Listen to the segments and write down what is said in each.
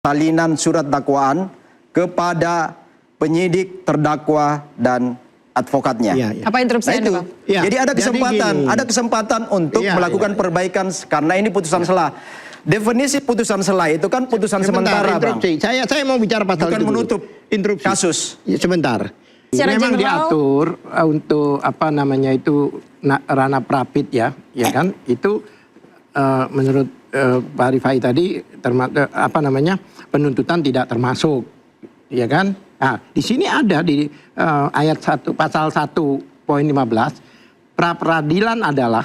salinan surat dakwaan kepada penyidik, terdakwa, dan advokatnya. Ya. Apa interupsi Anda, Bang? Ya. Jadi ada kesempatan untuk melakukan perbaikan karena ini putusan selah. Definisi putusan selah itu kan putusan sementara, Bang. Saya mau bicara pasal bukan itu menutup interupsi kasus. Ya, sebentar. Secara Memang general, diatur untuk apa namanya itu ranah prapit ya kan itu menurut Pak Rifai tadi penuntutan tidak termasuk, ya kan? Nah, di sini ada di ayat 1 pasal 1.15 pra-peradilan adalah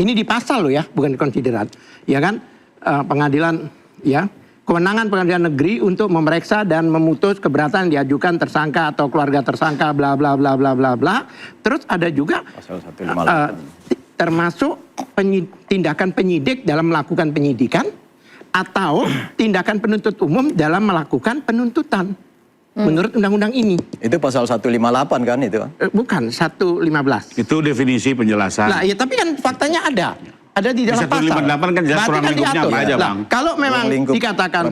ini di pasal loh ya, bukan di konsideran, ya kan? Pengadilan ya, kewenangan pengadilan negeri untuk memeriksa dan memutus keberatan diajukan tersangka atau keluarga tersangka bla bla bla bla bla bla. Terus ada juga pasal 158 termasuk tindakan penyidik dalam melakukan penyidikan atau tindakan penuntut umum dalam melakukan penuntutan. Menurut undang-undang ini. Itu pasal 158 kan itu? Bukan, 115. Itu definisi penjelasan. Nah, ya tapi kan faktanya ada. Ada di dalam pasal. 158 kan jelas kurang lingkupnya apa aja, Bang. Kalau memang dikatakan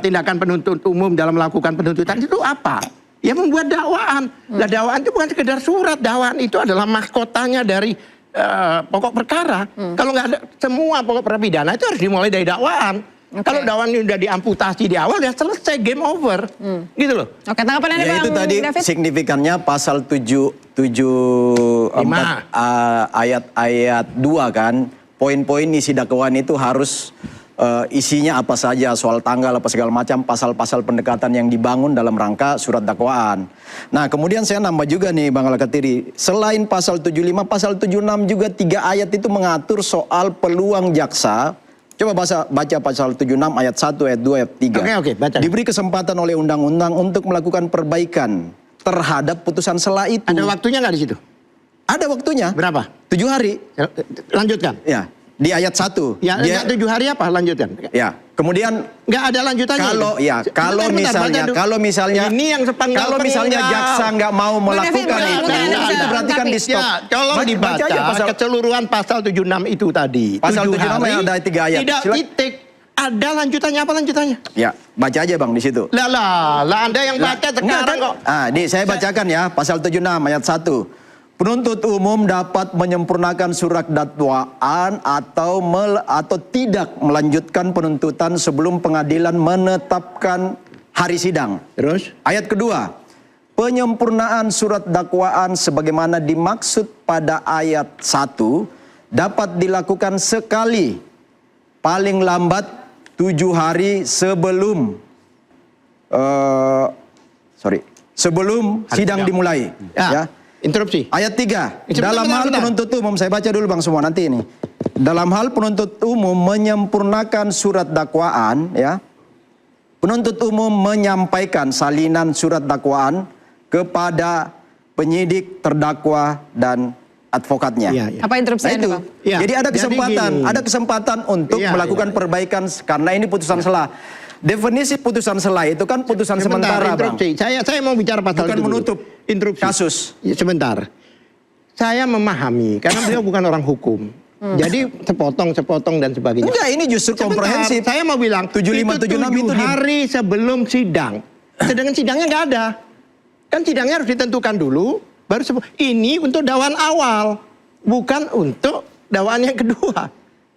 tindakan penuntut umum dalam melakukan penuntutan itu apa? Ya membuat dakwaan. Nah, dakwaan itu bukan sekedar surat. Dakwaan itu adalah mahkotanya dari pokok perkara. Kalau nggak ada semua pokok perkara pidana itu harus dimulai dari dakwaan. Kalau dakwaan ini udah diamputasi di awal ya selesai, game over. Gitu loh. Oke, tanggapan Anda, Ya, Bang itu tadi David? signifikannya pasal 74 ayat 2 kan. Poin-poin isi dakwaan itu harus isinya apa saja, soal tanggal apa segala macam, pasal-pasal pendekatan yang dibangun dalam rangka surat dakwaan. Nah, kemudian saya nambah juga nih Bang Al-Katiri, selain pasal 75, pasal 76 juga 3 ayat itu mengatur soal peluang jaksa. Coba baca pasal 76 ayat 1, ayat 2, ayat 3. Oke, baca. Diberi kesempatan oleh undang-undang untuk melakukan perbaikan terhadap putusan selah itu. Ada waktunya nggak di situ? Ada waktunya. Berapa? 7 hari. Lanjutkan. Ya, di ayat 1. Ya, 7 hari apa? Lanjutkan. Ya, kemudian nggak ada lanjutannya. Kalau misalnya ini yang jaksa nggak mau melakukan itu berarti kan di stop. Ya, tolong dibaca keseluruhan pasal 76 itu tadi. Pasal 76 yang ada 3 ayat. Tidak titik. Ada lanjutannya, apa lanjutannya? Ya, baca aja Bang di situ. Lah Anda yang baca sekarang kok. Saya bacakan ya, pasal 76 ayat 1. Penuntut umum dapat menyempurnakan surat dakwaan atau tidak melanjutkan penuntutan sebelum pengadilan menetapkan hari sidang. Terus? Ayat kedua, penyempurnaan surat dakwaan sebagaimana dimaksud pada ayat 1 dapat dilakukan sekali, paling lambat 7 hari sebelum sidang dimulai. Ya. Interupsi. Ayat 3. Dalam hal penuntut umum, saya baca dulu Bang semua nanti ini. Dalam hal penuntut umum menyempurnakan surat dakwaan, ya. Penuntut umum menyampaikan salinan surat dakwaan kepada penyidik, terdakwa, dan advokatnya. Apa interupsi Anda, Bang? Jadi ada kesempatan untuk melakukan perbaikan karena ini putusan selah. Definisi putusan selah itu kan putusan sementara, Bang. Saya mau bicara pasal bukan itu menutup interupsi kasus. Ya, sebentar. Saya memahami karena beliau bukan orang hukum. Jadi sepotong dan sebagainya. Enggak, ini justru komprehensif. Saya mau bilang 75 76 itu hari sebelum sidang. Sedangkan sidangnya nggak ada. Kan sidangnya harus ditentukan dulu, baru ini untuk dakwaan awal, bukan untuk dakwaan yang kedua.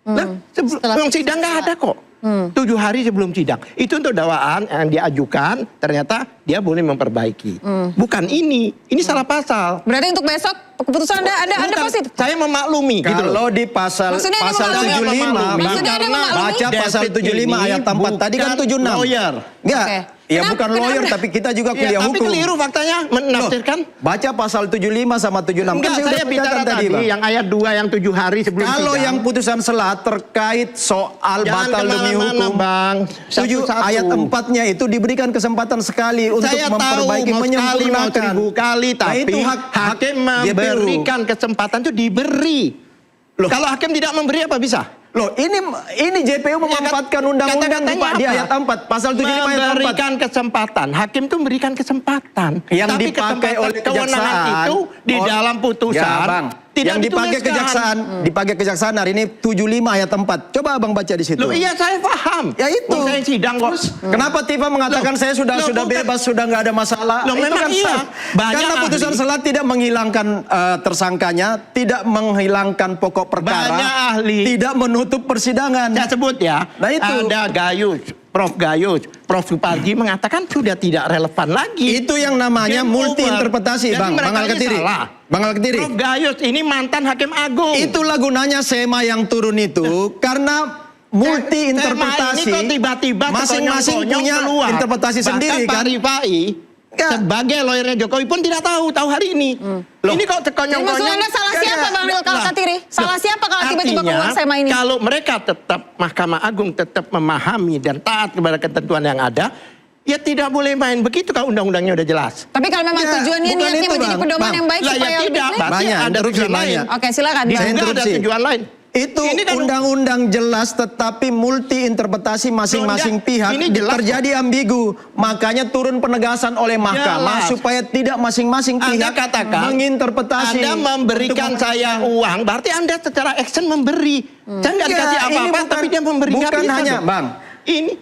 Nah, sebelum sidang nggak ada kok. 7 hari sebelum sidang. Itu untuk dakwaan yang diajukan, ternyata dia boleh memperbaiki. Bukan ini salah pasal. Berarti untuk besok keputusan Anda positif? Saya memaklumi. Kalau di pasal 75, baca pasal 75 ayat 4 tadi kan 76. Lawyer. Enggak. Ya bukan lawyer tapi kita juga kuliah hukum. Tapi keliru faktanya menafsirkan. Baca pasal 75 sama 76. Enggak, saya bicara tadi yang ayat 2 yang 7 hari sebelum sidang. Kalau yang putusan selah terkait soal batal demi hukum, Bang. 7 ayat 4-nya itu diberikan kesempatan sekali untuk memperbaiki, menyempurnakan. 1000 kali, tapi itu hakim memberikan kesempatan itu diberi. Kalau hakim tidak memberi apa bisa? Loh, ini JPU memanfaatkan undang-undang di ayat 4, pasal 75 ayat 4. Memberikan kesempatan, hakim itu memberikan kesempatan. Yang tapi dipakai oleh kewenangan kejaksaan itu di dalam putusan. Ya, Bang. Tidak Yang dipakai dituliskan. dipakai kejaksaan hari ini 75 ayat 4. Coba Abang baca di situ. Loh iya saya paham. Ya itu. Saya sidang kok. Kenapa Tifa mengatakan saya sudah bukan. bebas, sudah nggak ada masalah? Loh, Itu memang iya. sah. Banyak Karena putusan ahli. selat tidak menghilangkan tersangkanya, tidak menghilangkan pokok perkara, Banyak ahli. tidak menutup persidangan. Saya sebut ya. Nah, itu. Ada Prof Gayus, Prof Suparji mengatakan sudah tidak relevan lagi. Itu yang namanya Game multi over. interpretasi, Jadi Bang mereka ini Alkatiri. salah. Bang Alkatiri. Prof Gayus ini mantan hakim agung. Itulah gunanya SEMA yang turun itu karena multi interpretasi. Ini kok tiba-tiba masing-masing sekonyong-konyong punya keluar. interpretasi Bahkan sendiri Pak kan. Rifai sebagai lawyernya Jokowi pun tidak tahu hari ini. Loh, ini kok Jadi sekonyong-konyong. maksud Anda salah siapa Bang Alkatiri? Salah siapa kalau tiba-tiba Artinya, keluar SEMA ini? Kalau mereka tetap Mahkamah Agung tetap memahami dan taat kepada ketentuan yang ada, ya tidak boleh main begitu kalau undang-undangnya udah jelas. Tapi kalau memang Ya, tujuannya bukan niatnya itu, menjadi Bang. pedoman Bang. yang baik Lah, ya supaya lebih tidak, clear. berarti Banyak, ada interupsi tujuan lain. banyak. Oke, silakan. Diduga Saya ada interupsi. tujuan lain. Itu Ini kan- undang-undang jelas tetapi multi interpretasi masing-masing Loh, pihak ini jelas terjadi ambigu. Makanya turun penegasan oleh mahkamah Jelas. supaya tidak masing-masing Anda pihak katakan menginterpretasi. Anda memberikan untuk- saya uang, berarti Anda secara action memberi. Saya nggak Enggak, dikasih ini apa-apa, bukan- tapi dia memberi. Nggak bukan bisa hanya, dong. Bang. Ini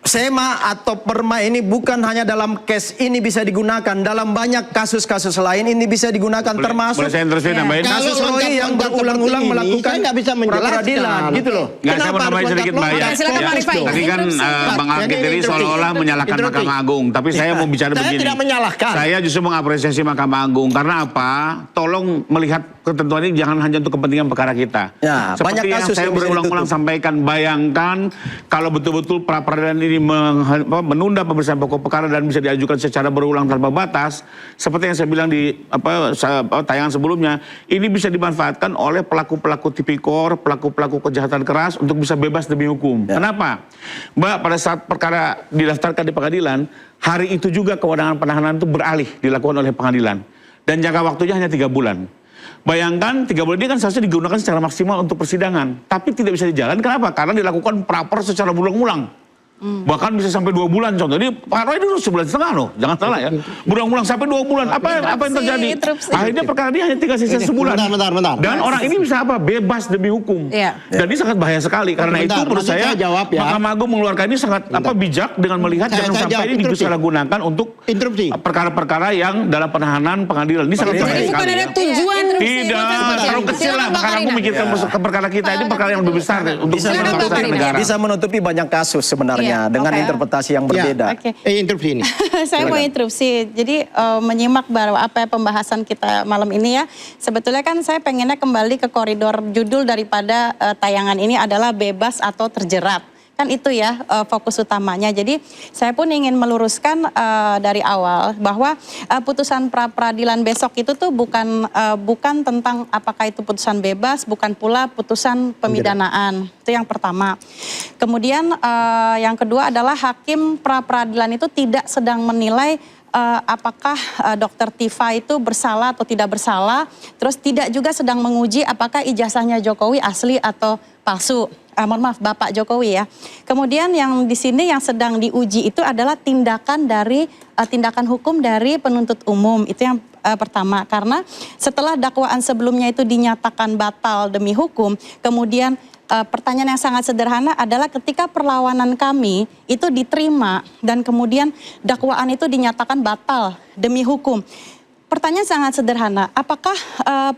SEMA atau PERMA ini bukan hanya dalam case ini bisa digunakan, dalam banyak kasus-kasus lain ini bisa digunakan, termasuk Boleh saya interupsi nambahin? Kalau kasus Roy yang loncat-loncat berulang-ulang seperti ini, melakukan saya nggak bisa menjelaskan. pra-peradilan, gitu loh. Nggak, saya mau Kenapa nambahin harus sedikit loncat-loncat? Mbak ya. Silakan, Pak Rifai. Tadi kan Bang Yang Alkatiri interupsi. seolah-olah menyalahkan Interupsi. Mahkamah Agung. Tapi saya mau bicara Saya begini. tidak menyalahkan. Saya justru mengapresiasi Mahkamah Agung. Karena apa? Tolong melihat ketentuan ini jangan hanya untuk kepentingan perkara kita. Ya, Seperti banyak yang kasus saya yang bisa berulang-ulang ditutup. sampaikan. Bayangkan kalau betul-betul pra-peradilan ini menunda pemeriksaan pokok perkara dan bisa diajukan secara berulang tanpa batas, seperti yang saya bilang di tayangan sebelumnya, ini bisa dimanfaatkan oleh pelaku-pelaku tipikor, pelaku-pelaku kejahatan keras untuk bisa bebas demi hukum. Ya. Kenapa? Mbak, pada saat perkara didaftarkan di pengadilan, hari itu juga kewenangan penahanan itu beralih dilakukan oleh pengadilan. Dan jangka waktunya hanya 3 bulan. Bayangkan 3 bulan ini kan seharusnya digunakan secara maksimal untuk persidangan. Tapi tidak bisa dijalankan, kenapa? Karena dilakukan praper secara berulang-ulang. Bahkan bisa sampai 2 bulan contoh. Ini Pak Roy dulu 1,5 bulan loh, jangan salah ya. Berulang-ulang sampai 2 bulan. Apa yang terjadi? Interupsi. Akhirnya perkara ini hanya tinggal sisa sebulan. Bentar. Dan orang ini bisa apa? Bebas demi hukum. Iya. Dan ini sangat bahaya sekali. Karena Bentar, itu menurut nanti saya, saya jawab ya. Mahkamah Agung mengeluarkan ini sangat bijak dengan melihat Saya jangan sampai jawab, ini interupsi. disalahgunakan untuk Interupsi. perkara-perkara yang dalam penahanan pengadilan. Ini sangat Jadi bahaya bukan sekali. ada ya. tujuan. Tidak, terlalu kecil lah. Silakan, Bang Karena aku Karina. mikirkan perkara kita ini perkara yang lebih besar untuk Bisa Silakan, Bang menutupi, Karina. negara. bisa menutupi banyak kasus sebenarnya Iya, dengan oke. interpretasi yang berbeda. Oke. Interupsi ini. Saya mau interupsi. Jadi menyimak bahwa apa pembahasan kita malam ini ya. Sebetulnya kan saya pengennya kembali ke koridor judul daripada tayangan ini adalah bebas atau terjerat. Kan itu ya fokus utamanya. Jadi saya pun ingin meluruskan dari awal bahwa putusan pra-peradilan besok itu tuh bukan tentang apakah itu putusan bebas, bukan pula putusan pemidanaan. Itu yang pertama. Kemudian yang kedua adalah hakim pra-peradilan itu tidak sedang menilai apakah Dr. Tifa itu bersalah atau tidak bersalah, terus tidak juga sedang menguji apakah ijazahnya Jokowi asli atau palsu. Mohon maaf, Bapak Jokowi ya. Kemudian yang di sini yang sedang diuji itu adalah tindakan hukum dari penuntut umum. Itu yang pertama, karena setelah dakwaan sebelumnya itu dinyatakan batal demi hukum, kemudian pertanyaan yang sangat sederhana adalah ketika perlawanan kami itu diterima dan kemudian dakwaan itu dinyatakan batal demi hukum. Pertanyaan sangat sederhana, apakah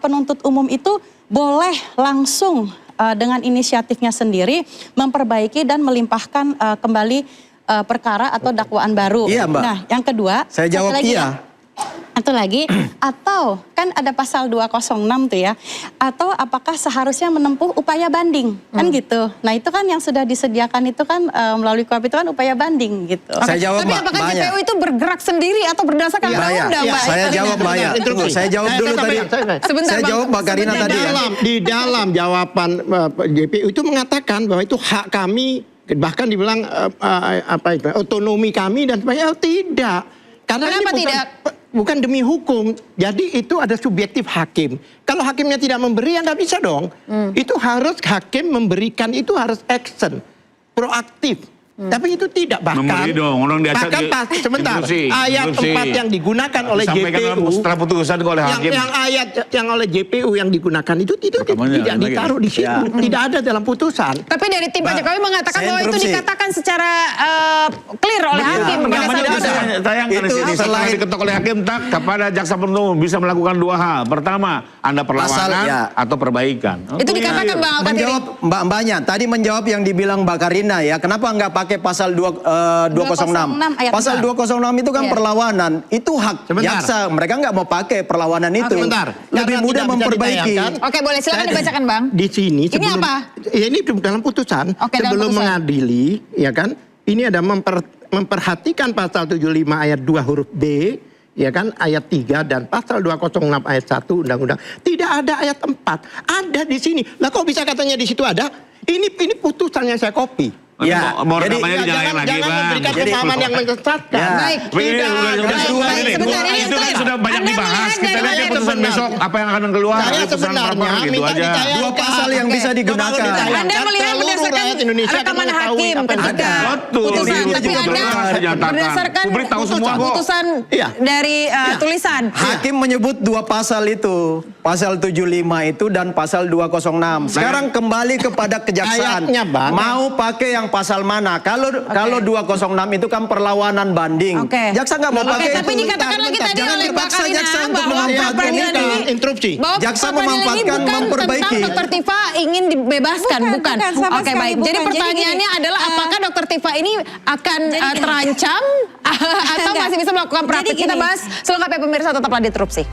penuntut umum itu boleh langsung dengan inisiatifnya sendiri memperbaiki dan melimpahkan kembali perkara atau dakwaan baru? Iya, Mbak. Nah, yang kedua, Saya jawab satu lagi iya. ya. Atau lagi, atau kan ada pasal 206 tuh ya, atau apakah seharusnya menempuh upaya banding, kan gitu. Nah itu kan yang sudah disediakan itu kan melalui KUHP itu kan upaya banding gitu. Saya jawab, Tapi Mbak, apakah banyak. JPU itu bergerak sendiri atau berdasarkan Iya, undang-undang, iya. Mbak? Saya jawab banyak. Interupsi. Saya jawab dulu tadi. Sebentar, Saya Bang. jawab Mbak Karina Sebentar. tadi ya. Di dalam jawaban JPU itu mengatakan bahwa itu hak kami, bahkan dibilang otonomi kami dan sebagainya. Oh, tidak. Karena Kenapa ini bukan demi hukum, jadi itu ada subjektif hakim. Kalau hakimnya tidak memberi, ya nggak bisa dong. Itu harus hakim memberikan, itu harus action, proaktif. Tapi itu tidak, bahkan Memberi dong, orang diajak bahkan sebentar, instruksi, ayat 4 yang digunakan oleh Disampaikan JPU setelah putusan oleh hakim. yang ayat yang oleh JPU yang digunakan itu Rekamannya tidak lagi. ditaruh di situ, Ya. tidak ada dalam putusan. Tapi dari tim Pak Jokowi mengatakan saya bahwa itu interupsi. dikatakan secara clear oleh hakim Enggak, berdasarkan tidak putusan. ada. Tayangkan Itu di sini. Setelah selain- diketok oleh hakim, tak kepada jaksa penuntut umum bisa melakukan 2 hal. Pertama, Anda perlawanan ya. atau perbaikan. Itu dikatakan Bang Alkatiri. Menjawab mbak-mbaknya, tadi menjawab yang dibilang Mbak Karina ya, kenapa nggak pakai pasal 206? 206 ayat Pasal 206 itu kan Iya. perlawanan, itu hak Sebentar. jaksa, mereka nggak mau pakai perlawanan itu. Sebentar, Lebih karena mudah tidak bisa memperbaiki. ditayangkan. Oke, boleh silakan Saya- dibacakan Bang. Di sini Ini sebelum apa? ya, ini dalam putusan Oke, dalam sebelum putusan. mengadili, ya kan? Ini ada memperhatikan pasal 75 ayat 2 huruf B, ya kan, ayat 3 dan pasal 206 ayat 1 Undang-Undang. Tidak ada ayat 4. Ada di sini. Lah kok bisa katanya di situ ada? Ini putusan yang saya copy. Ya, mau jadi- rekamannya Ya, dinyalain lagi, jangan Bang. memberikan Jadi- pemahaman yang menyesatkan. Ya. Baik. Tapi ini Tidak udah ada. dua baik, ini. sebentar, ini Itu kan clear. sudah banyak Anda dibahas. melihat Kita dari lihat ayat putusan sebenar. besok apa yang akan keluar. Saya Putusan sebenarnya pra-pra gitu minta aja. ditayangkan. Dua pasal yang bisa digunakan. Anda melihat Seluruh berdasarkan rakyat Indonesia akan rekaman mengetahui hakim apa yang ketika ada. Betul. putusan, Dia tapi juga Anda jelas dinyatakan. berdasarkan Publik tahu semua kok. putusan Iya. dari tulisan. Hakim menyebut 2 pasal itu, pasal 75 itu dan pasal 206. Sekarang kembali kepada kejaksaan. Ayatnya, Bang. Mau pakai yang pasal mana? Kalau 206 itu kan perlawanan banding. Oke. Jaksa nggak mau Oke, pakai tapi itu. dikatakan lagi tadi Jangan oleh Mbak dipaksa Karina jaksa untuk bahwa memanfaatkan pra-peradilan itu. ini Interupsi. bahwa Jaksa pra-peradilan ini memanfaatkan, bukan memperbaiki. tentang Dr. Tifa ingin dibebaskan, Bukan, bukan. bukan, sama Oke, sekali baik. bukan. Jadi Jadi pertanyaannya gini, adalah apakah Dr. Tifa ini akan terancam atau Enggak. masih bisa melakukan praktik? Jadi Kita gini. bahas selengkapnya pemirsa, tetaplah di Interupsi.